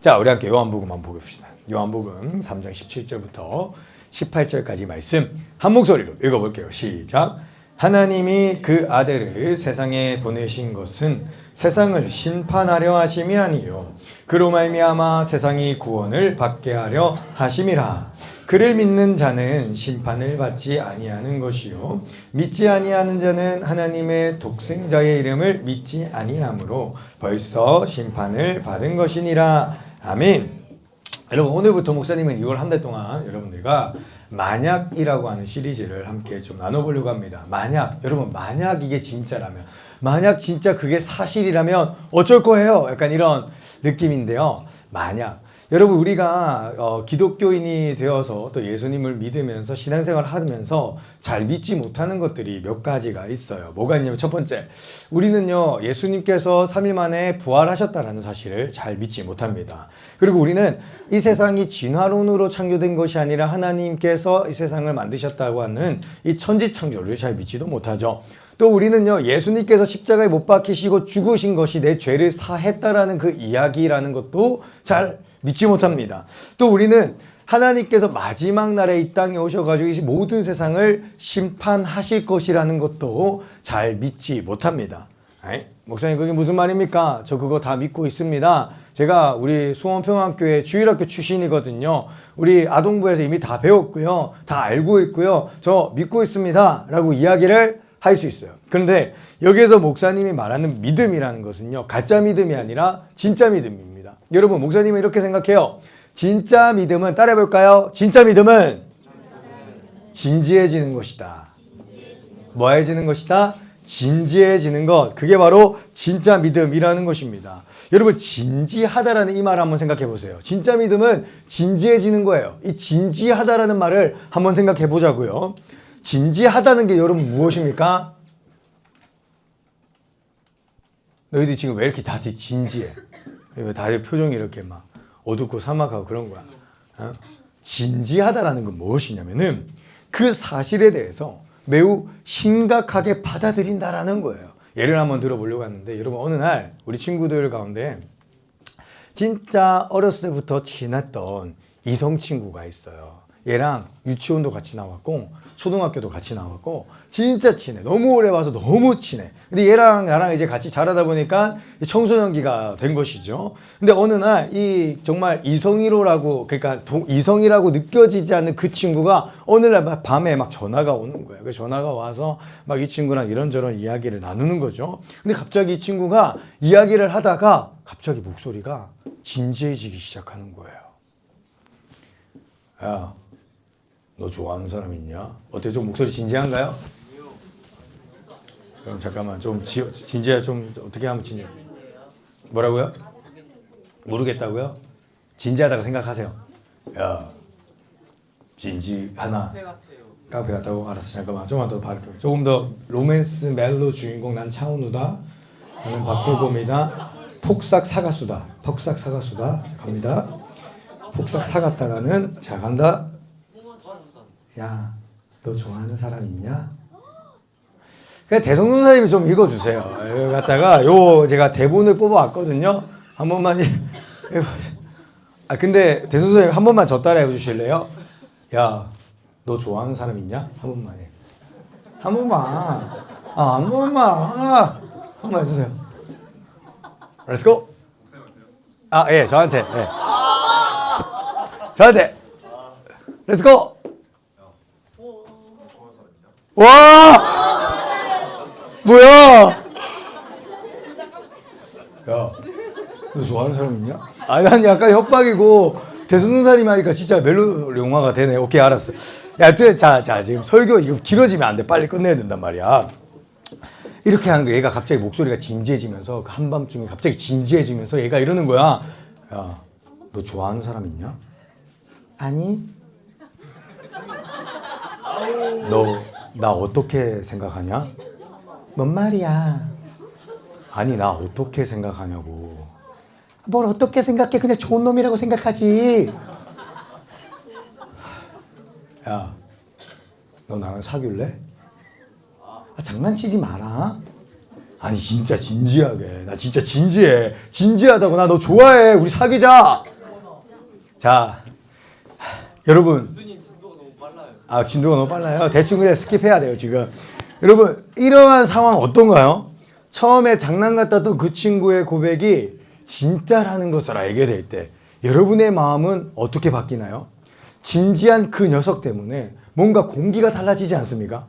자, 우리 함께 요한복음 한번 보봅시다. 요한복음 3장 17절부터 18절까지 말씀 한 목소리로 읽어볼게요. 시작. 하나님이 그 아들을 세상에 보내신 것은 세상을 심판하려 하심이 아니요 그로 말미암아 세상이 구원을 받게 하려 하심이라. 그를 믿는 자는 심판을 받지 아니하는 것이요 믿지 아니하는 자는 하나님의 독생자의 이름을 믿지 아니하므로 벌써 심판을 받은 것이니라. 아멘. 여러분, 오늘부터 목사님은 2월 한 달 동안 여러분들과 만약이라고 하는 시리즈를 함께 좀 나눠보려고 합니다. 만약, 여러분, 만약 이게 진짜라면, 만약 진짜 그게 사실이라면 어쩔 거예요? 약간 이런 느낌인데요. 만약 여러분, 우리가 기독교인이 되어서 또 예수님을 믿으면서 신앙생활을 하면서 잘 믿지 못하는 것들이 몇 가지가 있어요. 뭐가 있냐면, 첫 번째, 우리는요 예수님께서 3일 만에 부활하셨다는 사실을 잘 믿지 못합니다. 그리고 우리는 이 세상이 진화론으로 창조된 것이 아니라 하나님께서 이 세상을 만드셨다고 하는 이 천지창조를 잘 믿지도 못하죠. 또 우리는요 예수님께서 십자가에 못 박히시고 죽으신 것이 내 죄를 사했다라는 그 이야기라는 것도 잘 믿지 못합니다. 또 우리는 하나님께서 마지막 날에 이 땅에 오셔가지고 이 모든 세상을 심판하실 것이라는 것도 잘 믿지 못합니다. 에이, 목사님 그게 무슨 말입니까? 저 그거 다 믿고 있습니다. 제가 우리 수원평화교회 주일학교 출신이거든요. 우리 아동부에서 이미 다 배웠고요. 다 알고 있고요. 저 믿고 있습니다. 라고 이야기를 할 수 있어요. 그런데 여기에서 목사님이 말하는 믿음이라는 것은요 가짜 믿음이 아니라 진짜 믿음입니다. 여러분, 목사님은 이렇게 생각해요. 진짜 믿음은, 따라해볼까요? 진짜 믿음은 진지해지는 것이다. 뭐해지는 것이다? 진지해지는 것. 그게 바로 진짜 믿음이라는 것입니다. 여러분, 진지하다라는 이 말을 한번 생각해 보세요. 진짜 믿음은 진지해지는 거예요. 이 진지하다라는 말을 한번 생각해 보자고요. 진지하다는 게 여러분 무엇입니까? 너희들 지금 왜 이렇게 다들 진지해? 다들 표정이 이렇게 막 어둡고 사막하고 그런 거야. 진지하다라는 건 무엇이냐면은 그 사실에 대해서 매우 심각하게 받아들인다라는 거예요. 예를 한번 들어보려고 하는데, 여러분, 어느 날 우리 친구들 가운데 진짜 어렸을 때부터 친했던 이성 친구가 있어요. 얘랑 유치원도 같이 나왔고 초등학교도 같이 나왔고 진짜 친해. 너무 오래 와서 너무 친해. 근데 얘랑 나랑 이제 같이 자라다 보니까 청소년기가 된 것이죠. 근데 어느 날 이 정말 이성이라고, 그러니까 이성이라고 느껴지지 않는 그 친구가 어느 날 밤에 막 전화가 오는 거예요. 그 전화가 와서 막 이 친구랑 이런저런 이야기를 나누는 거죠. 근데 갑자기 이 친구가 이야기를 하다가 갑자기 목소리가 진지해지기 시작하는 거예요. 야, 너 좋아하는 사람 있냐? 어때, 좀 목소리 진지한가요? 그럼 잠깐만 좀 진지해. 좀 어떻게 하면 진지해? 뭐라고요? 모르겠다고요? 진지하다고 생각하세요. 야, 진지하나? 카페 같다고? 알았어. 잠깐만 좀만 더 바를게요. 조금 더 로맨스 멜로 주인공 난 차은우다. 나는 박보검이다. 폭삭 사가수다. 폭삭 사가수다. 갑니다. 폭삭 사갔다가는 자 간다. 야, 너 좋아하는 사람 있냐? 그냥 대성론사님이 좀 읽어주세요. 여기 갖다가 제가 대본을 뽑아왔거든요. 한 번만 근데 대성론사님 한 번만 저 따라 해주실래요? 야, 너 좋아하는 사람 있냐? 한 번만 해. 한 번만. 한 번만. 한 번만 해주세요. Let's go. 예, 저한테. 예. 저한테. Let's go. 와! 뭐야? 야, 너 좋아하는 사람 있냐? 난 약간 협박이고 대성론사님 하니까 진짜 멜로 영화가 되네. 오케이, 알았어. 야, 자, 지금 설교 이거 길어지면 안 돼. 빨리 끝내야 된단 말이야. 이렇게 하는 거, 얘가 갑자기 목소리가 진지해지면서 한밤중에 갑자기 진지해지면서 얘가 이러는 거야. 야, 너 좋아하는 사람 있냐? 아니. 너 나 어떻게 생각하냐? 뭔 말이야? 아니, 나 어떻게 생각하냐고. 뭘 어떻게 생각해? 그냥 좋은 놈이라고 생각하지. 야, 너 나랑 사귈래? 장난치지 마라. 아니, 진짜 진지하게. 나 진짜 진지해. 진지하다고. 나 너 좋아해. 우리 사귀자. 자, 여러분. 교수님 진도가 너무 빨라요. 아, 진도가 너무 빨라요. 대충 그냥 스킵해야 돼요, 지금. 여러분, 이러한 상황 어떤가요? 처음에 장난 같았던 그 친구의 고백이 진짜라는 것을 알게 될 때 여러분의 마음은 어떻게 바뀌나요? 진지한 그 녀석 때문에 뭔가 공기가 달라지지 않습니까?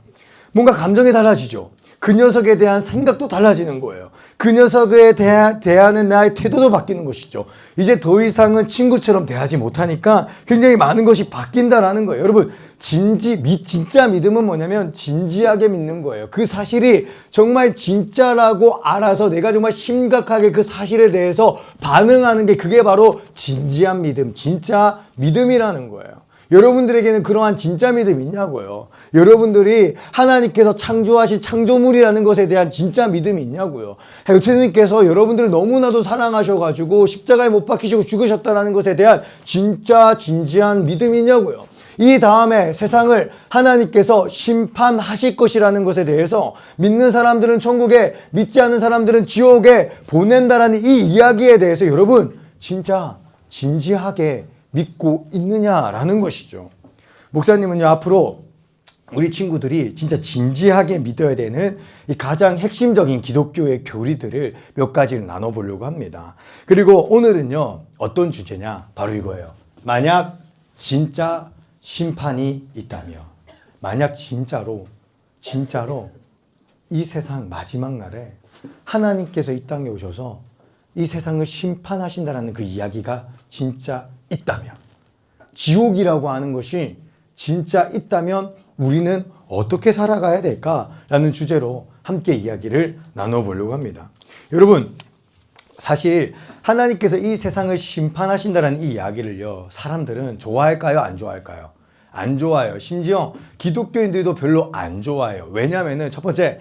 뭔가 감정이 달라지죠. 그 녀석에 대한 생각도 달라지는 거예요. 그 녀석에 대하는 나의 태도도 바뀌는 것이죠. 이제 더 이상은 친구처럼 대하지 못하니까 굉장히 많은 것이 바뀐다라는 거예요. 여러분, 진짜 믿음은 뭐냐면 진지하게 믿는 거예요. 그 사실이 정말 진짜라고 알아서 내가 정말 심각하게 그 사실에 대해서 반응하는 게 그게 바로 진지한 믿음, 진짜 믿음이라는 거예요. 여러분들에게는 그러한 진짜 믿음이 있냐고요. 여러분들이 하나님께서 창조하신 창조물이라는 것에 대한 진짜 믿음이 있냐고요. 예수님께서 여러분들을 너무나도 사랑하셔가지고 십자가에 못 박히시고 죽으셨다는 것에 대한 진짜 진지한 믿음이 있냐고요. 이 다음에 세상을 하나님께서 심판하실 것이라는 것에 대해서 믿는 사람들은 천국에, 믿지 않는 사람들은 지옥에 보낸다라는 이 이야기에 대해서 여러분 진짜 진지하게 믿고 있느냐라는 것이죠. 목사님은요, 앞으로 우리 친구들이 진짜 진지하게 믿어야 되는 이 가장 핵심적인 기독교의 교리들을 몇 가지를 나눠보려고 합니다. 그리고 오늘은요, 어떤 주제냐? 바로 이거예요. 만약 진짜 심판이 있다면, 만약 진짜로 이 세상 마지막 날에 하나님께서 이 땅에 오셔서 이 세상을 심판하신다는 그 이야기가 진짜 있다면, 지옥이라고 하는 것이 진짜 있다면 우리는 어떻게 살아가야 될까라는 주제로 함께 이야기를 나눠보려고 합니다. 여러분, 사실 하나님께서 이 세상을 심판하신다는 이 이야기를요, 사람들은 좋아할까요? 안 좋아할까요? 안 좋아요. 심지어 기독교인들도 별로 안 좋아해요. 왜냐하면은 첫 번째,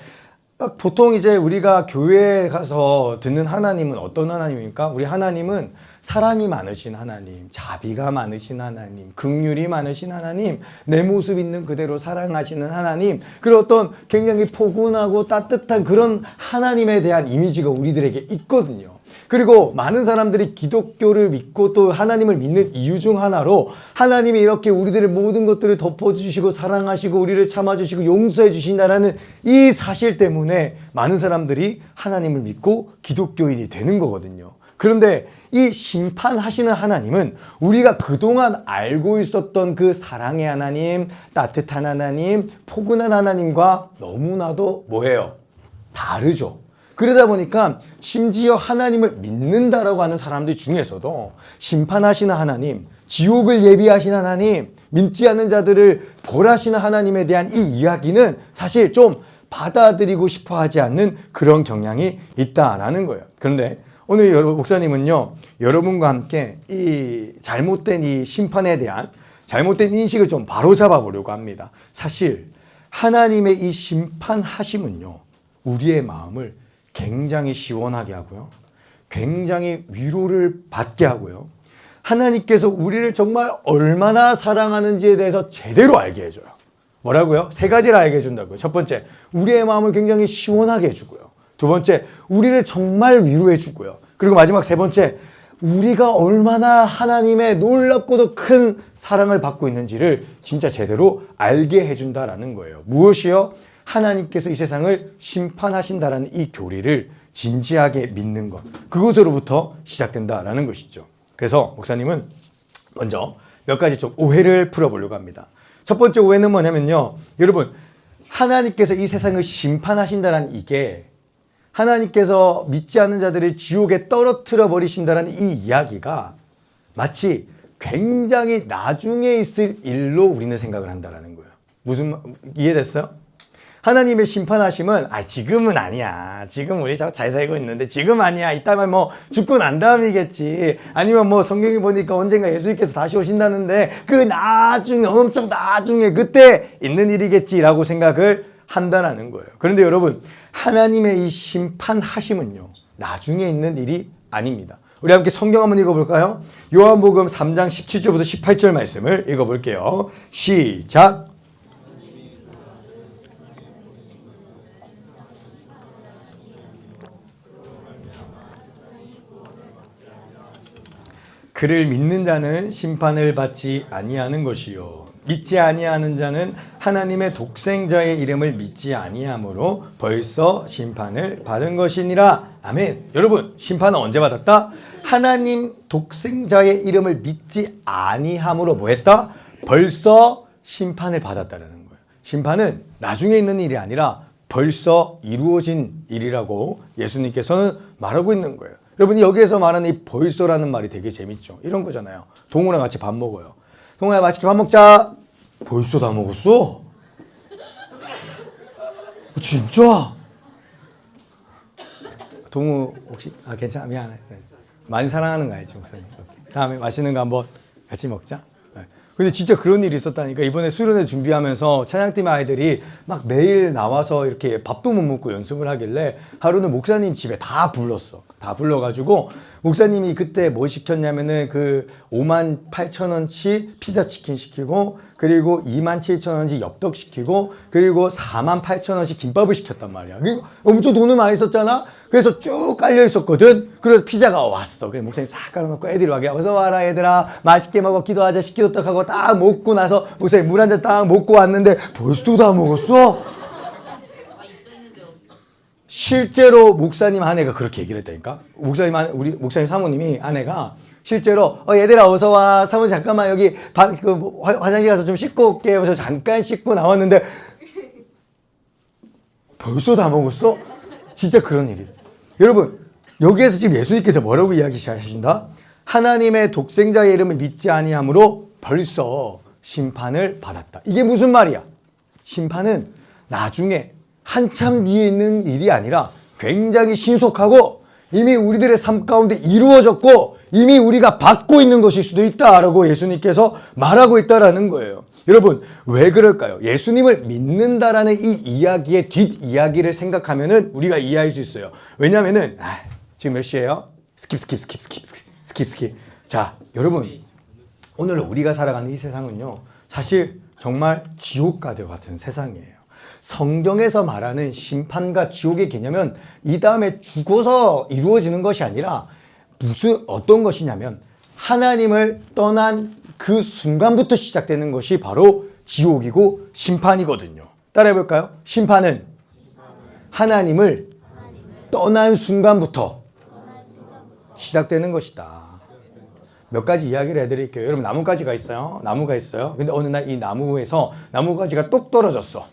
보통 이제 우리가 교회에 가서 듣는 하나님은 어떤 하나님입니까? 우리 하나님은 사랑이 많으신 하나님, 자비가 많으신 하나님, 긍휼이 많으신 하나님, 내 모습 있는 그대로 사랑하시는 하나님, 그리고 어떤 굉장히 포근하고 따뜻한 그런 하나님에 대한 이미지가 우리들에게 있거든요. 그리고 많은 사람들이 기독교를 믿고 또 하나님을 믿는 이유 중 하나로 하나님이 이렇게 우리들의 모든 것들을 덮어주시고 사랑하시고 우리를 참아주시고 용서해 주신다는 이 사실 때문에 많은 사람들이 하나님을 믿고 기독교인이 되는 거거든요. 그런데 이 심판하시는 하나님은 우리가 그동안 알고 있었던 그 사랑의 하나님, 따뜻한 하나님, 포근한 하나님과 너무나도 뭐예요? 다르죠. 그러다 보니까 심지어 하나님을 믿는다라고 하는 사람들 중에서도 심판하시는 하나님, 지옥을 예비하시는 하나님, 믿지 않는 자들을 벌하시는 하나님에 대한 이 이야기는 사실 좀 받아들이고 싶어 하지 않는 그런 경향이 있다라는 거예요. 그런데 오늘 목사님은요, 여러분과 함께 이 잘못된 이 심판에 대한 잘못된 인식을 좀 바로잡아 보려고 합니다. 사실 하나님의 이 심판하심은요, 우리의 마음을 굉장히 시원하게 하고요, 굉장히 위로를 받게 하고요, 하나님께서 우리를 정말 얼마나 사랑하는지에 대해서 제대로 알게 해줘요. 뭐라고요? 세 가지를 알게 해준다고요. 첫 번째, 우리의 마음을 굉장히 시원하게 해주고요. 두 번째, 우리를 정말 위로해 주고요. 그리고 마지막 세 번째, 우리가 얼마나 하나님의 놀랍고도 큰 사랑을 받고 있는지를 진짜 제대로 알게 해준다라는 거예요. 무엇이요? 하나님께서 이 세상을 심판하신다라는 이 교리를 진지하게 믿는 것, 그것으로부터 시작된다라는 것이죠. 그래서 목사님은 먼저 몇 가지 좀 오해를 풀어보려고 합니다. 첫 번째 오해는 뭐냐면요, 여러분, 하나님께서 이 세상을 심판하신다는 이게 하나님께서 믿지 않는 자들을 지옥에 떨어뜨려 버리신다는 이 이야기가 마치 굉장히 나중에 있을 일로 우리는 생각을 한다는 거예요. 무슨 이해됐어요? 하나님의 심판하심은 지금은 아니야. 지금 우리 잘 살고 있는데 지금 아니야. 이따면 뭐 죽고 난 다음이겠지. 아니면 뭐 성경에 보니까 언젠가 예수님께서 다시 오신다는데 그 나중에, 엄청 나중에 그때 있는 일이겠지라고 생각을 한다는 거예요. 그런데 여러분, 하나님의 이 심판하심은요, 나중에 있는 일이 아닙니다. 우리 함께 성경 한번 읽어볼까요? 요한복음 3장 17절부터 18절 말씀을 읽어볼게요. 시작. 그를 믿는 자는 심판을 받지 아니하는 것이요 믿지 아니하는 자는 하나님의 독생자의 이름을 믿지 아니하므로 벌써 심판을 받은 것이니라. 아멘. 여러분, 심판은 언제 받았다? 하나님 독생자의 이름을 믿지 아니함으로 뭐 했다? 벌써 심판을 받았다는 거예요. 심판은 나중에 있는 일이 아니라 벌써 이루어진 일이라고 예수님께서는 말하고 있는 거예요. 여러분, 여기에서 말하는 이 벌써라는 말이 되게 재밌죠. 이런 거잖아요. 동우랑 같이 밥 먹어요. 동우야, 맛있게 밥 먹자. 벌써 다 먹었어? 진짜? 동우 혹시 괜찮아, 미안해. 많이 사랑하는 거 알지, 목사님? 다음에 맛있는 거 한번 같이 먹자. 근데 진짜 그런 일이 있었다니까. 이번에 수련회 준비하면서 찬양팀 아이들이 막 매일 나와서 이렇게 밥도 못 먹고 연습을 하길래 하루는 목사님 집에 다 불렀어. 다 불러가지고 목사님이 그때 뭐 시켰냐면은 그 58,000원치 피자 치킨 시키고 그리고 27,000원치 엽떡 시키고 그리고 48,000원치 김밥을 시켰단 말이야. 엄청 돈을 많이 썼잖아. 그래서 쭉 깔려 있었거든. 그래서 피자가 왔어. 그래서 목사님 싹 깔아놓고 애들이 와게 어서 와라 얘들아 맛있게 먹어 기도하자 식기도떡 하고 딱 먹고 나서 목사님 물 한 잔 딱 먹고 왔는데 벌써 다 먹었어? 실제로 목사님 아내가 그렇게 얘기를 했다니까. 우리 목사님 사모님이 아내가 실제로 얘들아 어서 와 사모님 잠깐만 여기 화장실 가서 좀 씻고 올게. 그래서 잠깐 씻고 나왔는데 벌써 다 먹었어? 진짜 그런 일이에요. 여러분, 여기에서 지금 예수님께서 뭐라고 이야기하신다? 하나님의 독생자의 이름을 믿지 아니함으로 벌써 심판을 받았다. 이게 무슨 말이야? 심판은 나중에 한참 뒤에 있는 일이 아니라 굉장히 신속하고 이미 우리들의 삶 가운데 이루어졌고 이미 우리가 받고 있는 것일 수도 있다라고 예수님께서 말하고 있다라는 거예요. 여러분, 왜 그럴까요? 예수님을 믿는다라는 이 이야기의 뒷이야기를 생각하면은 우리가 이해할 수 있어요. 왜냐면은 지금 몇 시예요? 스킵. 자, 여러분, 오늘 우리가 살아가는 이 세상은요, 사실 정말 지옥과 같은 세상이에요. 성경에서 말하는 심판과 지옥의 개념은 이 다음에 죽어서 이루어지는 것이 아니라 어떤 것이냐면 하나님을 떠난 그 순간부터 시작되는 것이 바로 지옥이고 심판이거든요. 따라해볼까요? 심판은 하나님을 떠난 순간부터 시작되는 것이다. 몇 가지 이야기를 해드릴게요. 여러분, 나뭇가지가 있어요. 나무가 있어요. 근데 어느 날 이 나무에서 나뭇가지가 똑 떨어졌어.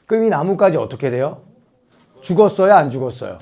그럼 이 나뭇가지 어떻게 돼요? 죽었어요? 안 죽었어요?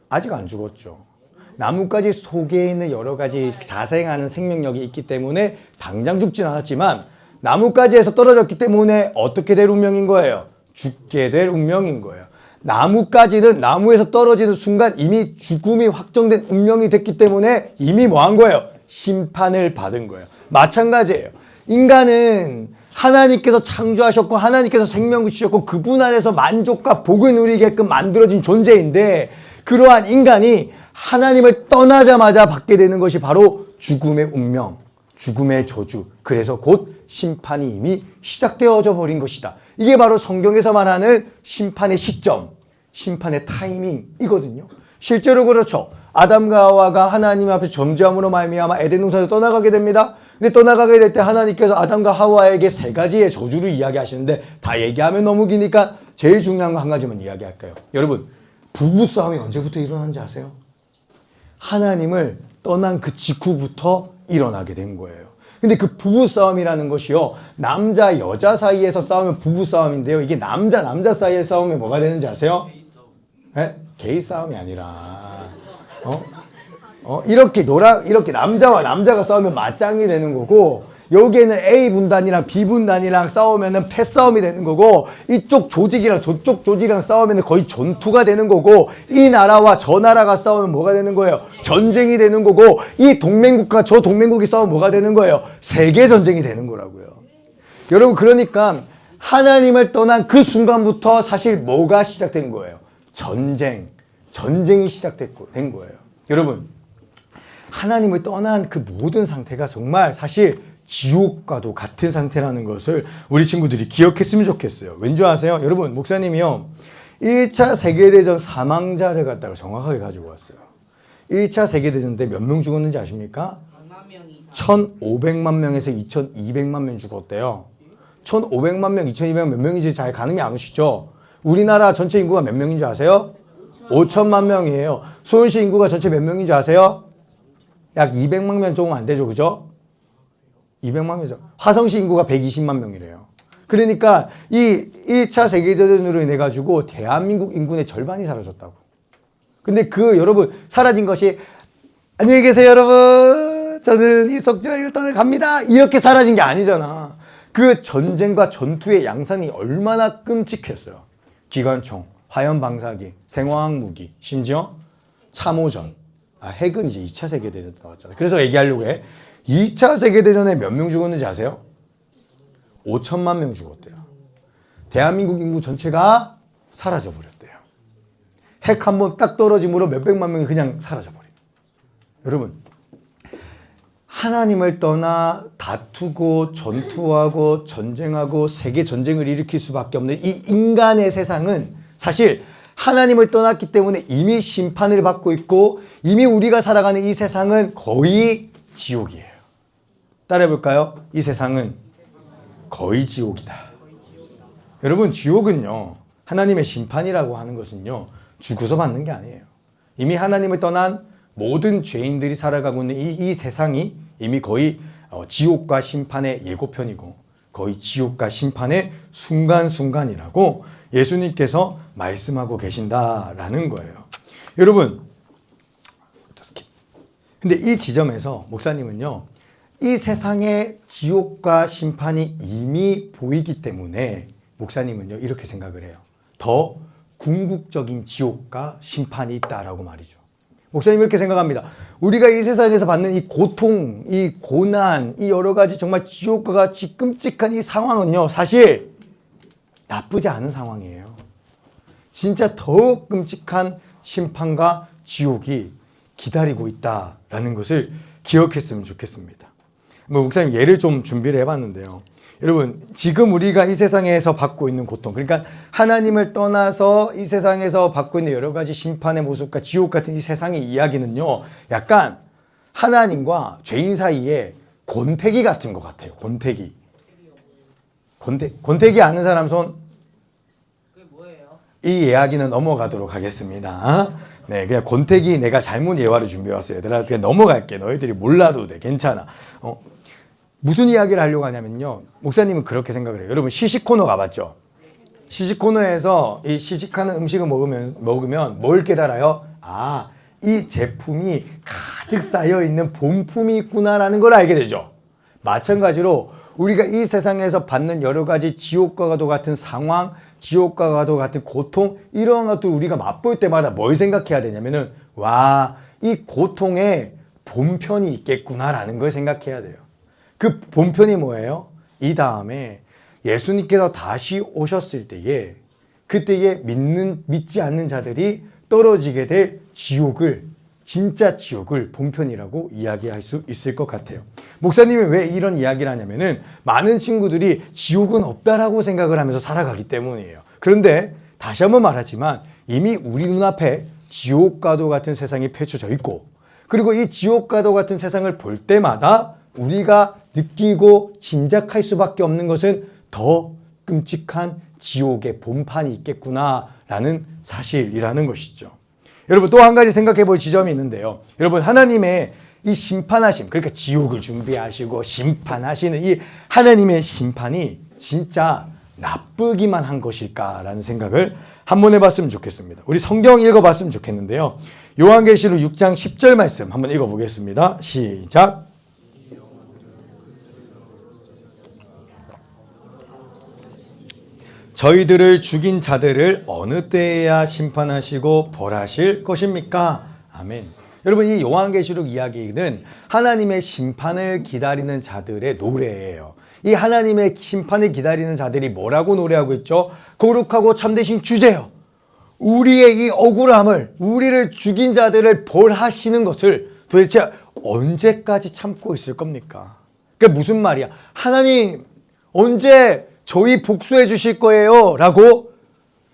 아직 안 죽었죠. 나뭇가지 속에 있는 여러 가지 자생하는 생명력이 있기 때문에 당장 죽진 않았지만 나뭇가지에서 떨어졌기 때문에 어떻게 될 운명인 거예요? 죽게 될 운명인 거예요. 나뭇가지는 나무에서 떨어지는 순간 이미 죽음이 확정된 운명이 됐기 때문에 이미 뭐 한 거예요? 심판을 받은 거예요. 마찬가지예요. 인간은 하나님께서 창조하셨고 하나님께서 생명을 주셨고 그분 안에서 만족과 복을 누리게끔 만들어진 존재인데 그러한 인간이 하나님을 떠나자마자 받게 되는 것이 바로 죽음의 운명, 죽음의 저주, 그래서 곧 심판이 이미 시작되어져 버린 것이다. 이게 바로 성경에서 말하는 심판의 시점, 심판의 타이밍이거든요. 실제로 그렇죠. 아담과 하와가 하나님 앞에 범죄함으로 말미암아 에덴 동산을 떠나가게 됩니다. 근데 떠나가게 될 때 하나님께서 아담과 하와에게 3가지의 저주를 이야기하시는데 다 얘기하면 너무 기니까 제일 중요한 거 한 가지만 이야기할까요? 여러분, 부부싸움이 언제부터 일어난지 아세요? 하나님을 떠난 그 직후부터 일어나게 된 거예요. 근데 그 부부싸움이라는 것이요, 남자 여자 사이에서 싸우면 부부싸움인데요, 이게 남자 사이에 싸우면 뭐가 되는지 아세요? 게이 싸움이 아니라 이렇게 남자와 남자가 싸우면 맞짱이 되는 거고, 여기에는 A 분단이랑 B 분단이랑 싸우면은 패싸움이 되는 거고, 이쪽 조직이랑 저쪽 조직이랑 싸우면은 거의 전투가 되는 거고, 이 나라와 저 나라가 싸우면 뭐가 되는 거예요? 전쟁이 되는 거고, 이 동맹국과 저 동맹국이 싸우면 뭐가 되는 거예요? 세계 전쟁이 되는 거라고요. 여러분, 그러니까 하나님을 떠난 그 순간부터 사실 뭐가 시작된 거예요? 전쟁이 시작된 거예요. 여러분, 하나님을 떠난 그 모든 상태가 정말 사실 지옥과도 같은 상태라는 것을 우리 친구들이 기억했으면 좋겠어요. 왠지 아세요? 여러분, 목사님이요, 1차 세계대전 사망자를 갖다가 정확하게 가지고 왔어요. 1차 세계대전 때 몇 명 죽었는지 아십니까? 1만 명이 1,500만 명에서 2,200만 명 죽었대요. 1,500만 명, 2,200만 몇 명인지 잘 가늠이 안 오시죠? 우리나라 전체 인구가 몇 명인지 아세요? 5천만 명이에요. 수원시 인구가 전체 몇 명인지 아세요? 약 200만 명 조금 안 되죠, 그죠? 200만 명이죠. 화성시 인구가 120만 명이래요. 그러니까 이 1차 세계대전으로 인해 가지고 대한민국 인구의 절반이 사라졌다고. 근데 여러분 사라진 것이 안녕히 계세요, 여러분. 저는 이 속죄를 떠나 갑니다. 이렇게 사라진 게 아니잖아. 그 전쟁과 전투의 양상이 얼마나 끔찍했어요. 기관총, 화염방사기, 생화학 무기, 심지어 참호전. 핵은 이제 2차 세계대전 나왔잖아요. 그래서 얘기하려고 해. 2차 세계대전에 몇 명 죽었는지 아세요? 5천만 명 죽었대요. 대한민국 인구 전체가 사라져버렸대요. 핵 한 번 딱 떨어짐으로 몇백만 명이 그냥 사라져버려요. 여러분, 하나님을 떠나 다투고 전투하고 전쟁하고 세계 전쟁을 일으킬 수밖에 없는 이 인간의 세상은 사실 하나님을 떠났기 때문에 이미 심판을 받고 있고 이미 우리가 살아가는 이 세상은 거의 지옥이에요. 따라해볼까요? 이 세상은 거의 지옥이다. 여러분, 지옥은요, 하나님의 심판이라고 하는 것은요, 죽어서 받는 게 아니에요. 이미 하나님을 떠난 모든 죄인들이 살아가고 있는 이 세상이 이미 거의 지옥과 심판의 예고편이고 거의 지옥과 심판의 순간순간이라고 예수님께서 말씀하고 계신다라는 거예요. 여러분, 근데 이 지점에서 목사님은요, 이 세상의 지옥과 심판이 이미 보이기 때문에 목사님은요, 이렇게 생각을 해요. 더 궁극적인 지옥과 심판이 있다라고 말이죠. 목사님 이렇게 생각합니다. 우리가 이 세상에서 받는 이 고통, 이 고난, 이 여러 가지 정말 지옥과 같이 끔찍한 이 상황은요, 사실 나쁘지 않은 상황이에요. 진짜 더 끔찍한 심판과 지옥이 기다리고 있다라는 것을 기억했으면 좋겠습니다. 목사님 예를 좀 준비를 해봤는데요. 여러분, 지금 우리가 이 세상에서 받고 있는 고통, 그러니까 하나님을 떠나서 이 세상에서 받고 있는 여러 가지 심판의 모습과 지옥 같은 이 세상의 이야기는요, 약간 하나님과 죄인 사이에 권태기 같은 것 같아요. 권태기. 권태기 아는 사람 손? 그게 뭐예요? 이 이야기는 넘어가도록 하겠습니다. 네, 그냥 권태기 내가 잘못 예화를 준비해왔어요. 얘들아, 그냥 넘어갈게. 너희들이 몰라도 돼. 괜찮아. 무슨 이야기를 하려고 하냐면요. 목사님은 그렇게 생각을 해요. 여러분, 시식 코너 가봤죠? 시식 코너에서 이 시식하는 음식을 먹으면 뭘 깨달아요? 아, 이 제품이 가득 쌓여있는 본품이 있구나라는 걸 알게 되죠. 마찬가지로 우리가 이 세상에서 받는 여러 가지 지옥과도 같은 상황, 지옥과도 같은 고통, 이런 것들 우리가 맛볼 때마다 뭘 생각해야 되냐면은, 와, 이 고통에 본편이 있겠구나라는 걸 생각해야 돼요. 그 본편이 뭐예요? 이 다음에 예수님께서 다시 오셨을 때에 그때에 믿지 않는 자들이 떨어지게 될 지옥을, 진짜 지옥을 본편이라고 이야기할 수 있을 것 같아요. 목사님이 왜 이런 이야기를 하냐면은 많은 친구들이 지옥은 없다라고 생각을 하면서 살아가기 때문이에요. 그런데 다시 한번 말하지만 이미 우리 눈앞에 지옥과도 같은 세상이 펼쳐져 있고, 그리고 이 지옥과도 같은 세상을 볼 때마다 우리가 느끼고 짐작할 수밖에 없는 것은 더 끔찍한 지옥의 본판이 있겠구나라는 사실이라는 것이죠. 여러분, 또 한 가지 생각해 볼 지점이 있는데요. 여러분, 하나님의 이 심판하심, 그러니까 지옥을 준비하시고 심판하시는 이 하나님의 심판이 진짜 나쁘기만 한 것일까라는 생각을 한번 해봤으면 좋겠습니다. 우리 성경 읽어봤으면 좋겠는데요. 요한계시록 6장 10절 말씀 한번 읽어보겠습니다. 시작. 저희들을 죽인 자들을 어느 때에야 심판하시고 벌하실 것입니까? 아멘. 여러분, 이 요한계시록 이야기는 하나님의 심판을 기다리는 자들의 노래예요. 이 하나님의 심판을 기다리는 자들이 뭐라고 노래하고 있죠? 거룩하고 참되신 주제요, 우리의 이 억울함을, 우리를 죽인 자들을 벌하시는 것을 도대체 언제까지 참고 있을 겁니까? 그게 무슨 말이야? 하나님, 언제 저희 복수해 주실 거예요 라고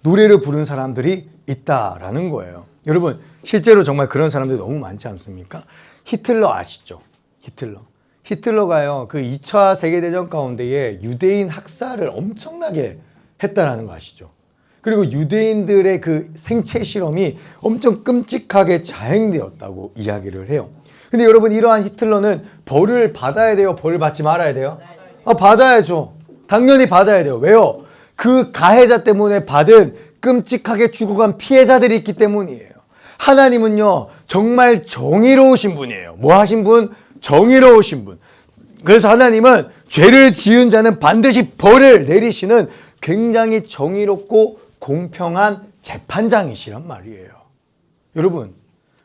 노래를 부르는 사람들이 있다라는 거예요. 여러분, 실제로 정말 그런 사람들이 너무 많지 않습니까? 히틀러 아시죠? 히틀러가요 그 2차 세계대전 가운데에 유대인 학살을 엄청나게 했다라는 거 아시죠? 그리고 유대인들의 그 생체 실험이 엄청 끔찍하게 자행되었다고 이야기를 해요. 근데 여러분 이러한 히틀러는 벌을 받아야 돼요? 벌을 받지 말아야 돼요? 받아야죠. 당연히 받아야 돼요. 왜요? 그 가해자 때문에 받은 끔찍하게 죽어간 피해자들이 있기 때문이에요. 하나님은요 정말 정의로우신 분이에요. 뭐 하신 분? 정의로우신 분. 그래서 하나님은 죄를 지은 자는 반드시 벌을 내리시는 굉장히 정의롭고 공평한 재판장이시란 말이에요. 여러분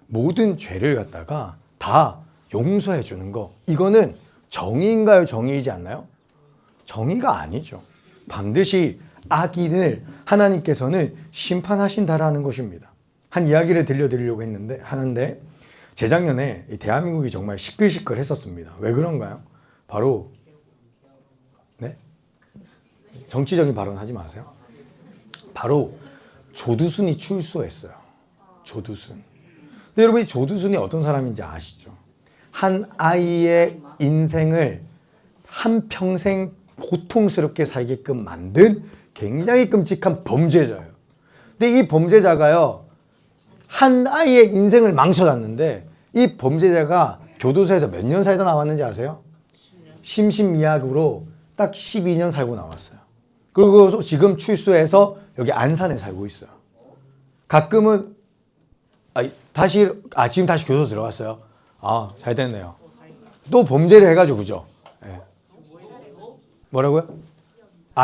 모든 죄를 갖다가 다 용서해 주는 거 이거는 정의인가요? 정의이지 않나요? 정의가 아니죠. 반드시 악인을 하나님께서는 심판하신다라는 것입니다. 한 이야기를 들려드리려고 하는데 재작년에 이 대한민국이 정말 시끌시끌했었습니다. 왜 그런가요? 바로 네? 정치적인 발언 하지 마세요. 바로 조두순이 출소했어요. 조두순. 근데 여러분 이 조두순이 어떤 사람인지 아시죠? 한 아이의 인생을 한평생 고통스럽게 살게끔 만든 굉장히 끔찍한 범죄자예요. 근데 이 범죄자가요 한 아이의 인생을 망쳐놨는데 이 범죄자가 교도소에서 몇 년 살다 나왔는지 아세요? 심신미약으로 딱 12년 살고 나왔어요. 그리고 지금 출소해서 여기 안산에 살고 있어요. 가끔은 지금 다시 교도소 들어갔어요. 잘 됐네요. 또 범죄를 해가지고 그죠? 네. 뭐라고요?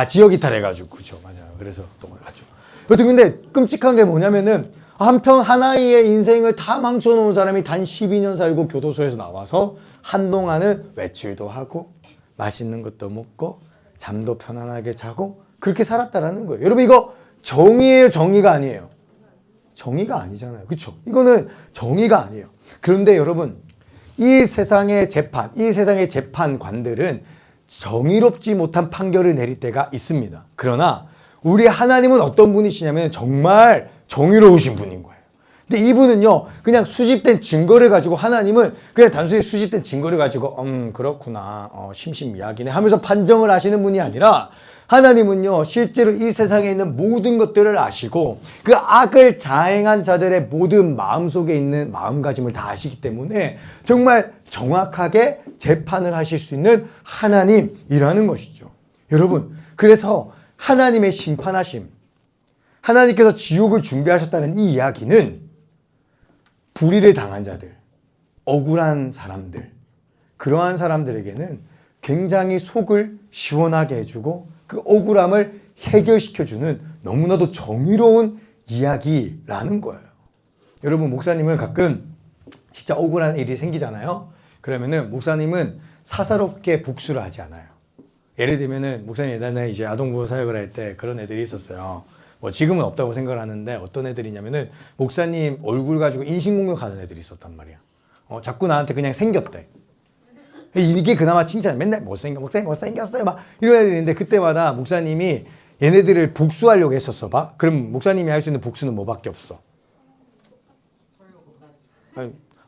지역 이탈해가지고 그죠? 맞아요. 그래서 또 갔죠. 여튼 근데 끔찍한 게 뭐냐면은 하나의 인생을 다 망쳐놓은 사람이 단 12년 살고 교도소에서 나와서 한동안은 외출도 하고 맛있는 것도 먹고 잠도 편안하게 자고 그렇게 살았다라는 거예요. 여러분 이거 정의예요? 정의가 아니에요? 정의가 아니잖아요. 그렇죠? 이거는 정의가 아니에요. 그런데 여러분 이 세상의 재판관들은 정의롭지 못한 판결을 내릴 때가 있습니다. 그러나 우리 하나님은 어떤 분이시냐면 정말 정의로우신 분인 거예요. 근데 이분은요 그냥 수집된 증거를 가지고 하나님은 그냥 단순히 수집된 증거를 가지고 그렇구나 심신미약이네 하면서 판정을 하시는 분이 아니라 하나님은요 실제로 이 세상에 있는 모든 것들을 아시고 그 악을 자행한 자들의 모든 마음속에 있는 마음가짐을 다 아시기 때문에 정말 정확하게 재판을 하실 수 있는 하나님이라는 것이죠. 여러분 그래서 하나님의 심판하심 하나님께서 지옥을 준비하셨다는 이 이야기는 불의를 당한 자들, 억울한 사람들, 그러한 사람들에게는 굉장히 속을 시원하게 해주고 그 억울함을 해결시켜주는 너무나도 정의로운 이야기라는 거예요. 여러분 목사님은 가끔 진짜 억울한 일이 생기잖아요. 그러면은 목사님은 사사롭게 복수를 하지 않아요. 예를 들면은 목사님 예전에 이제 아동구호 사역을 할 때 그런 애들이 있었어요. 뭐 지금은 없다고 생각을 하는데 어떤 애들이냐면은 목사님 얼굴 가지고 인신공격하는 애들이 있었단 말이야. 자꾸 나한테 그냥 생겼대. 이게 그나마 칭찬. 맨날 못생겼어요. 막 이런 애들이 있는데 그때마다 목사님이 얘네들을 복수하려고 했었어 봐. 그럼 목사님이 할 수 있는 복수는 뭐밖에 없어.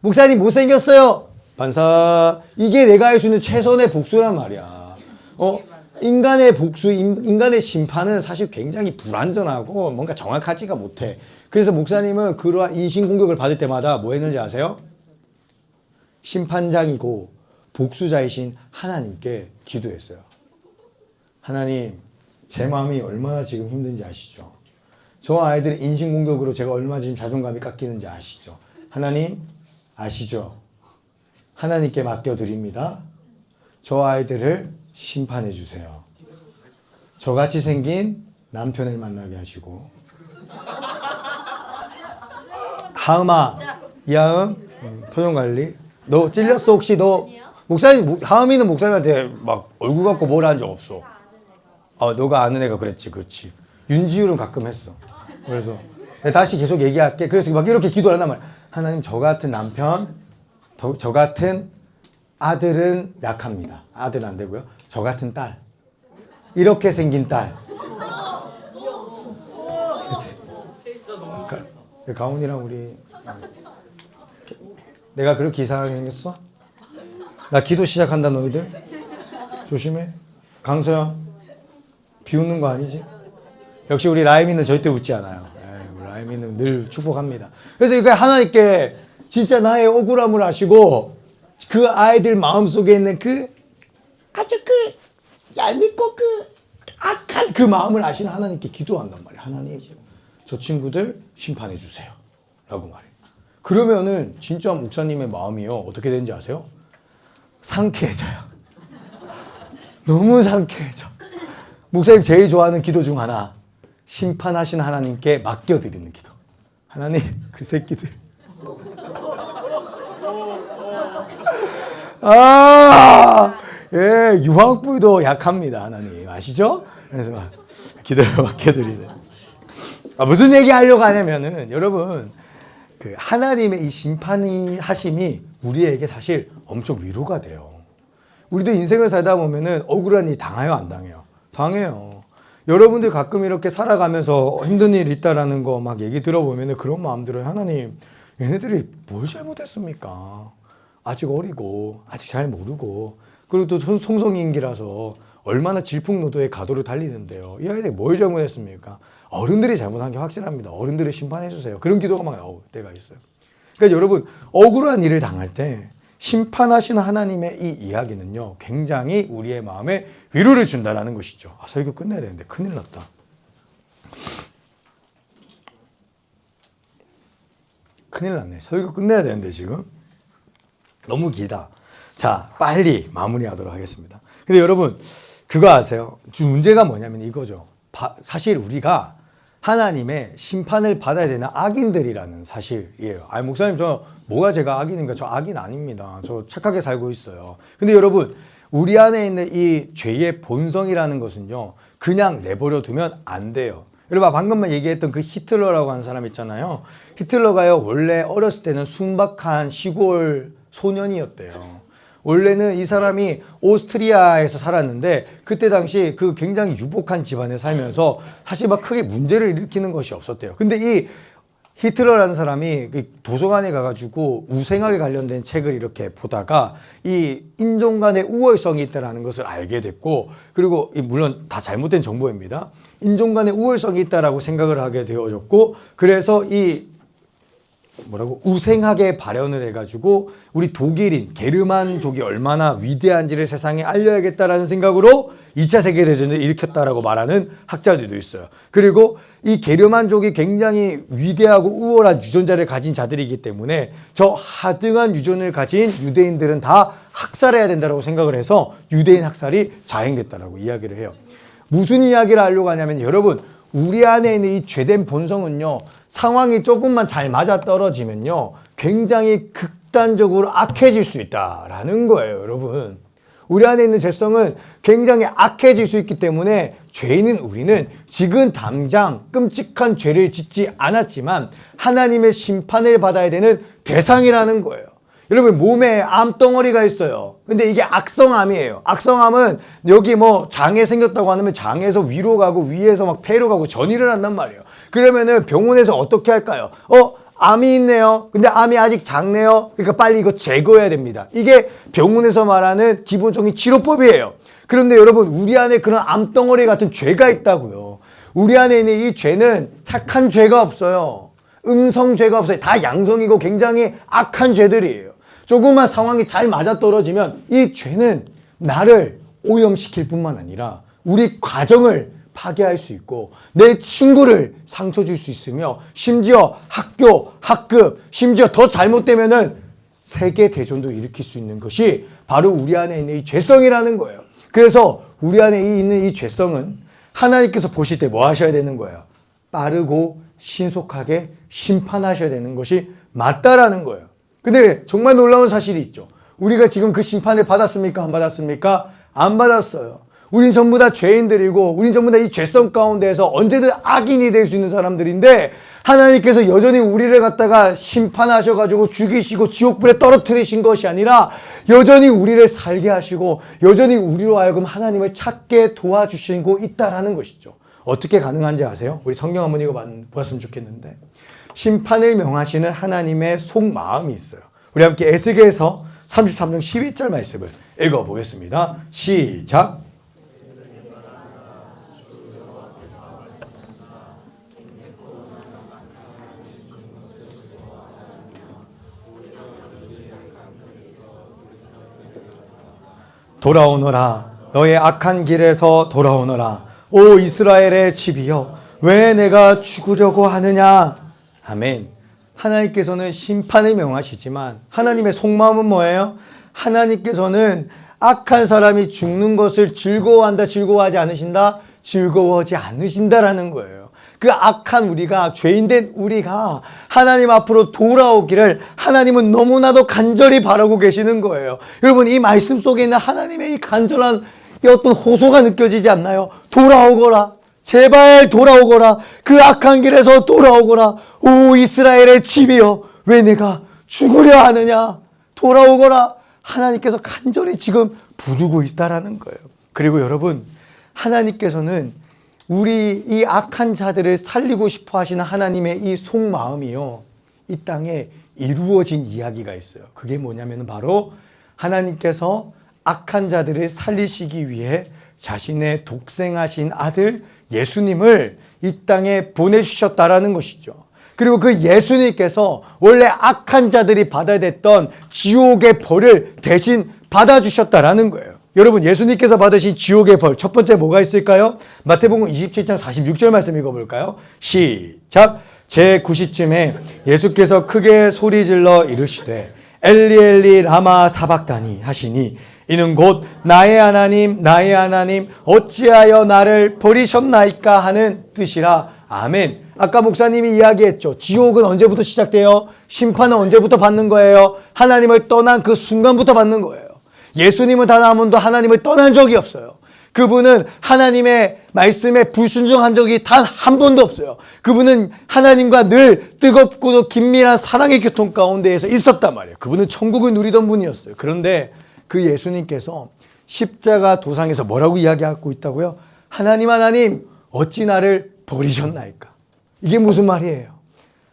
목사님 못생겼어요. 반사. 이게 내가 할 수 있는 최선의 복수란 말이야. 인간의 복수, 인간의 심판은 사실 굉장히 불완전하고 뭔가 정확하지가 못해. 그래서 목사님은 그러한 인신공격을 받을 때마다 뭐 했는지 아세요? 심판장이고 복수자이신 하나님께 기도했어요. 하나님, 제 마음이 얼마나 지금 힘든지 아시죠? 저 아이들의 인신공격으로 제가 얼마나 지금 자존감이 깎이는지 아시죠? 하나님, 아시죠? 하나님께 맡겨드립니다. 저 아이들을 심판해 주세요. 저같이 생긴 남편을 만나게 하시고 하음아, 이하음 표정관리 너 찔렸어 혹시? 너 목사님 하음이는 목사님한테 막 얼굴 갖고 뭐라 한 적 없어. 너가 아는 애가 그랬지. 그렇지. 윤지율은 가끔 했어. 그래서 다시 계속 얘기할게. 그래서 막 이렇게 기도를 한단 말이야. 하나님 저 같은 남편 저 같은 아들은 약합니다. 아들은 안 되고요. 저 같은 딸. 이렇게 생긴 딸. 가온이랑 우리 내가 그렇게 이상하게 생겼어? 나 기도 시작한다 너희들. 조심해. 강소연 비웃는 거 아니지? 역시 우리 라임이는 절대 웃지 않아요. 우리 라임이는 늘 축복합니다. 그래서 이거 하나님께 진짜 나의 억울함을 아시고 그 아이들 마음속에 있는 그 아주 그 얄밉고 그 악한 그 마음을 아신 하나님께 기도한단 말이에요. 하나님 저 친구들 심판해 주세요 라고 말해요. 그러면은 진짜 목사님의 마음이요 어떻게 되는지 아세요? 상쾌해져요. 너무 상쾌해져. 목사님 제일 좋아하는 기도 중 하나, 심판하신 하나님께 맡겨드리는 기도. 하나님 그 새끼들 예, 유황불도 약합니다 하나님 아시죠? 그래서 막 기도를 맡겨드리는. 무슨 얘기 하려고 하냐면은 여러분 그 하나님의 이 심판이 하심이 우리에게 사실 엄청 위로가 돼요. 우리도 인생을 살다 보면은 억울한 일 당해요, 안 당해요? 당해요. 여러분들 가끔 이렇게 살아가면서 힘든 일 있다라는 거 막 얘기 들어보면은 그런 마음 들어요. 하나님, 얘네들이 뭘 잘못했습니까? 아직 어리고, 아직 잘 모르고, 그리고 또 송성인기라서 얼마나 질풍노도의 가도를 달리는데요. 이 아이들이 뭘 잘못했습니까? 어른들이 잘못한 게 확실합니다. 어른들을 심판해 주세요. 그런 기도가 막 나올 때가 있어요. 그러니까 여러분, 억울한 일을 당할 때 심판하시는 하나님의 이 이야기는요, 굉장히 우리의 마음에 위로를 준다라는 것이죠. 설교 끝내야 되는데 큰일 났다. 큰일 났네. 설교 끝내야 되는데 지금 너무 길다. 자, 빨리 마무리하도록 하겠습니다. 근데 여러분 그거 아세요? 문제가 뭐냐면 이거죠. 사실 우리가 하나님의 심판을 받아야 되는 악인들이라는 사실이에요. 아니 목사님 저 뭐가 제가 악인인가? 저 악인 아닙니다. 저 착하게 살고 있어요. 근데 여러분 우리 안에 있는 이 죄의 본성이라는 것은요 그냥 내버려 두면 안 돼요. 여러분 방금만 얘기했던 그 히틀러라고 하는 사람 있잖아요. 히틀러가요 원래 어렸을 때는 순박한 시골 소년이었대요. 원래는 이 사람이 오스트리아에서 살았는데 그때 당시 그 굉장히 유복한 집안에 살면서 사실 막 크게 문제를 일으키는 것이 없었대요. 근데 이 히틀러라는 사람이 도서관에 가가지고 우생학에 관련된 책을 이렇게 보다가 이 인종 간의 우월성이 있다는 것을 알게 됐고, 그리고 물론 다 잘못된 정보입니다. 인종 간의 우월성이 있다라고 생각을 하게 되어졌고, 그래서 이 우생학에 발현을 해가지고 우리 독일인 게르만족이 얼마나 위대한지를 세상에 알려야겠다라는 생각으로 2차 세계대전을 일으켰다라고 말하는 학자들도 있어요. 그리고 이 게르만족이 굉장히 위대하고 우월한 유전자를 가진 자들이기 때문에 저 하등한 유전을 가진 유대인들은 다 학살해야 된다고 생각을 해서 유대인 학살이 자행됐다라고 이야기를 해요. 무슨 이야기를 하려고 하냐면 여러분 우리 안에 있는 이 죄된 본성은요 상황이 조금만 잘 맞아떨어지면요 굉장히 극단적으로 악해질 수 있다라는 거예요. 여러분 우리 안에 있는 죄성은 굉장히 악해질 수 있기 때문에 죄인은 우리는 지금 당장 끔찍한 죄를 짓지 않았지만 하나님의 심판을 받아야 되는 대상이라는 거예요. 여러분 몸에 암덩어리가 있어요. 근데 이게 악성암이에요. 악성암은 여기 뭐 장에 생겼다고 하면 장에서 위로 가고 위에서 막 폐로 가고 전이를 한단 말이에요. 그러면은 병원에서 어떻게 할까요? 암이 있네요. 근데 암이 아직 작네요. 그러니까 빨리 이거 제거해야 됩니다. 이게 병원에서 말하는 기본적인 치료법이에요. 그런데 여러분 우리 안에 그런 암덩어리 같은 죄가 있다고요. 우리 안에 있는 이 죄는 착한 죄가 없어요. 음성죄가 없어요. 다 양성이고 굉장히 악한 죄들이에요. 조그만 상황이 잘 맞아떨어지면 이 죄는 나를 오염시킬 뿐만 아니라 우리 가정을 파괴할 수 있고 내 친구를 상처 줄 수 있으며 심지어 학교, 학급, 심지어 더 잘못되면은 세계 대전도 일으킬 수 있는 것이 바로 우리 안에 있는 이 죄성이라는 거예요. 그래서 우리 안에 있는 이 죄성은 하나님께서 보실 때 뭐 하셔야 되는 거예요? 빠르고 신속하게 심판하셔야 되는 것이 맞다라는 거예요. 근데 정말 놀라운 사실이 있죠. 우리가 지금 그 심판을 받았습니까? 안 받았습니까? 안 받았어요. 우린 전부 다 죄인들이고 우린 전부 다 이 죄성 가운데에서 언제든 악인이 될 수 있는 사람들인데 하나님께서 여전히 우리를 갖다가 심판하셔가지고 죽이시고 지옥불에 떨어뜨리신 것이 아니라 여전히 우리를 살게 하시고 여전히 우리로 하여금 하나님을 찾게 도와주시고 있다라는 것이죠. 어떻게 가능한지 아세요? 우리 성경 한번 읽어봤으면 좋겠는데 심판을 명하시는 하나님의 속마음이 있어요. 우리 함께 에스겔서 33장 12절 말씀을 읽어보겠습니다. 시작. 돌아오너라. 너의 악한 길에서 돌아오너라. 오 이스라엘의 집이여, 왜 내가 죽으려고 하느냐. 아멘. 하나님께서는 심판을 명하시지만 하나님의 속마음은 뭐예요? 하나님께서는 악한 사람이 죽는 것을 즐거워한다, 즐거워하지 않으신다? 즐거워하지 않으신다라는 거예요. 그 악한 우리가, 죄인된 우리가 하나님 앞으로 돌아오기를 하나님은 너무나도 간절히 바라고 계시는 거예요. 여러분, 이 말씀 속에 있는 하나님의 이 간절한 이 어떤 호소가 느껴지지 않나요? 돌아오거라. 제발 돌아오거라. 그 악한 길에서 돌아오거라. 오 이스라엘의 집이여, 왜 내가 죽으려 하느냐. 돌아오거라. 하나님께서 간절히 지금 부르고 있다라는 거예요. 그리고 여러분, 하나님께서는 우리 이 악한 자들을 살리고 싶어 하시는 하나님의 이 속마음이요, 이 땅에 이루어진 이야기가 있어요. 그게 뭐냐면 바로 하나님께서 악한 자들을 살리시기 위해 자신의 독생하신 아들 예수님을 이 땅에 보내주셨다라는 것이죠. 그리고 그 예수님께서 원래 악한 자들이 받아야 됐던 지옥의 벌을 대신 받아주셨다라는 거예요. 여러분, 예수님께서 받으신 지옥의 벌, 첫 번째 뭐가 있을까요? 마태복음 27장 46절 말씀 읽어볼까요? 시작. 제9시쯤에 예수께서 크게 소리질러 이르시되 엘리 엘리 라마 사박다니 하시니 이는 곧 나의 하나님 나의 하나님 어찌하여 나를 버리셨나이까 하는 뜻이라. 아멘. 아까 목사님이 이야기했죠. 지옥은 언제부터 시작돼요? 심판은 언제부터 받는 거예요? 하나님을 떠난 그 순간부터 받는 거예요. 예수님은 단 한 번도 하나님을 떠난 적이 없어요. 그분은 하나님의 말씀에 불순종한 적이 단 한 번도 없어요. 그분은 하나님과 늘 뜨겁고도 긴밀한 사랑의 교통 가운데에서 있었단 말이에요. 그분은 천국을 누리던 분이었어요. 그런데 그 예수님께서 십자가 도상에서 뭐라고 이야기하고 있다고요? 하나님 하나님 어찌 나를 버리셨나이까. 이게 무슨 말이에요?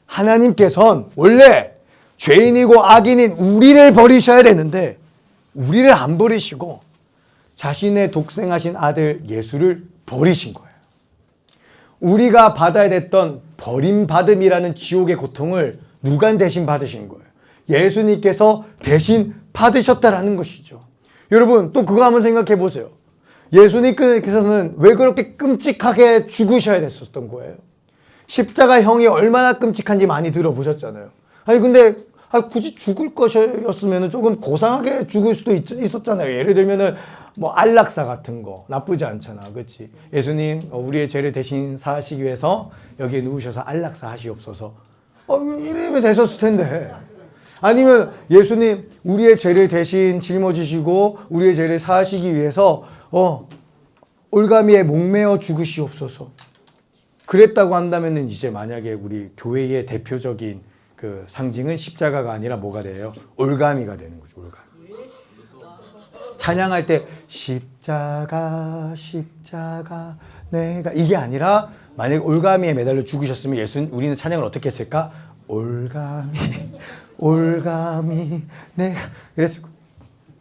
하나님께서는 원래 죄인이고 악인인 우리를 버리셔야 되는데 우리를 안 버리시고 자신의 독생하신 아들 예수를 버리신 거예요. 우리가 받아야 됐던 버림받음이라는 지옥의 고통을 누가 대신 받으신 거예요? 예수님께서 대신 받으셨다라는 것이죠. 여러분, 또 그거 한번 생각해 보세요. 예수님께서는 왜 그렇게 끔찍하게 죽으셔야 됐었던 거예요? 십자가형이 얼마나 끔찍한지 많이 들어보셨잖아요. 아니 근데 굳이 죽을 것이었으면 조금 고상하게 죽을 수도 있었잖아요. 예를 들면은 뭐 안락사 같은 거 나쁘지 않잖아, 그렇지? 예수님, 우리의 죄를 대신 사하시기 위해서 여기에 누우셔서 안락사 하시옵소서. 이러면 되셨을 텐데. 아니면 예수님, 우리의 죄를 대신 짊어지시고 우리의 죄를 사하시기 위해서 올가미에 목매어 죽으시옵소서. 그랬다고 한다면은 이제 만약에 우리 교회의 대표적인 그 상징은 십자가가 아니라 뭐가 돼요? 올가미가 되는 거죠. 올가미. 찬양할 때 십자가 십자가 내가 이게 아니라 만약에 올가미에 매달려 죽으셨으면 우리는 찬양을 어떻게 했을까? 올가미 올가미 내가 이랬을 거예요.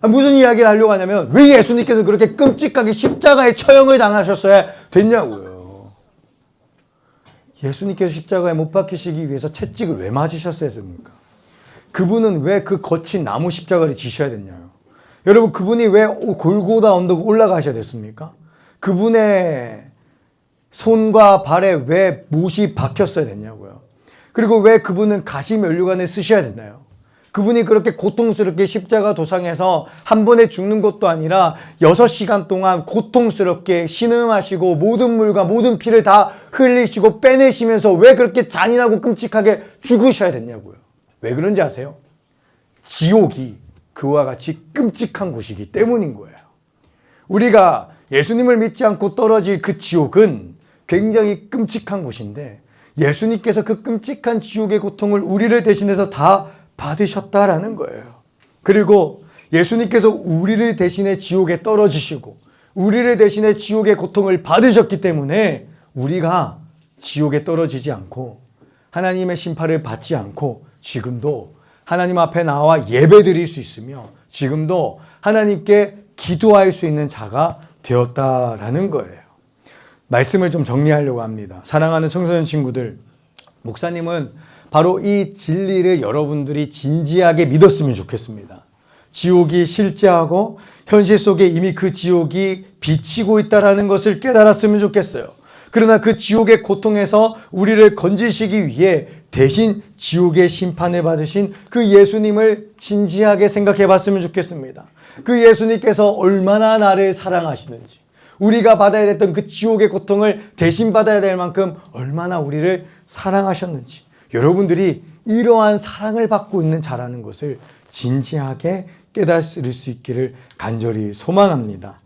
무슨 이야기를 하려고 하냐면 왜 예수님께서 그렇게 끔찍하게 십자가에 처형을 당하셨어야 됐냐고요. 예수님께서 십자가에 못 박히시기 위해서 채찍을 왜 맞으셨어야 됩니까? 그분은 왜 그 거친 나무 십자가를 지셔야 됐냐요. 여러분, 그분이 왜 골고다 언덕 올라가셔야 됐습니까? 그분의 손과 발에 왜 못이 박혔어야 됐냐고요. 그리고 왜 그분은 가시면류관을 쓰셔야 됐나요? 그분이 그렇게 고통스럽게 십자가 도상에서 한 번에 죽는 것도 아니라 6시간 동안 고통스럽게 신음하시고 모든 물과 모든 피를 다 흘리시고 빼내시면서 왜 그렇게 잔인하고 끔찍하게 죽으셔야 됐냐고요. 왜 그런지 아세요? 지옥이 그와 같이 끔찍한 곳이기 때문인 거예요. 우리가 예수님을 믿지 않고 떨어질 그 지옥은 굉장히 끔찍한 곳인데 예수님께서 그 끔찍한 지옥의 고통을 우리를 대신해서 다 받으셨다라는 거예요. 그리고 예수님께서 우리를 대신해 지옥에 떨어지시고 우리를 대신해 지옥의 고통을 받으셨기 때문에 우리가 지옥에 떨어지지 않고 하나님의 심판을 받지 않고 지금도 하나님 앞에 나와 예배드릴 수 있으며 지금도 하나님께 기도할 수 있는 자가 되었다라는 거예요. 말씀을 좀 정리하려고 합니다. 사랑하는 청소년 친구들, 목사님은 바로 이 진리를 여러분들이 진지하게 믿었으면 좋겠습니다. 지옥이 실제하고 현실 속에 이미 그 지옥이 비치고 있다는 것을 깨달았으면 좋겠어요. 그러나 그 지옥의 고통에서 우리를 건지시기 위해 대신 지옥의 심판을 받으신 그 예수님을 진지하게 생각해 봤으면 좋겠습니다. 그 예수님께서 얼마나 나를 사랑하시는지, 우리가 받아야 됐던 그 지옥의 고통을 대신 받아야 될 만큼 얼마나 우리를 사랑하셨는지, 여러분들이 이러한 사랑을 받고 있는 자라는 것을 진지하게 깨달을 수 있기를 간절히 소망합니다.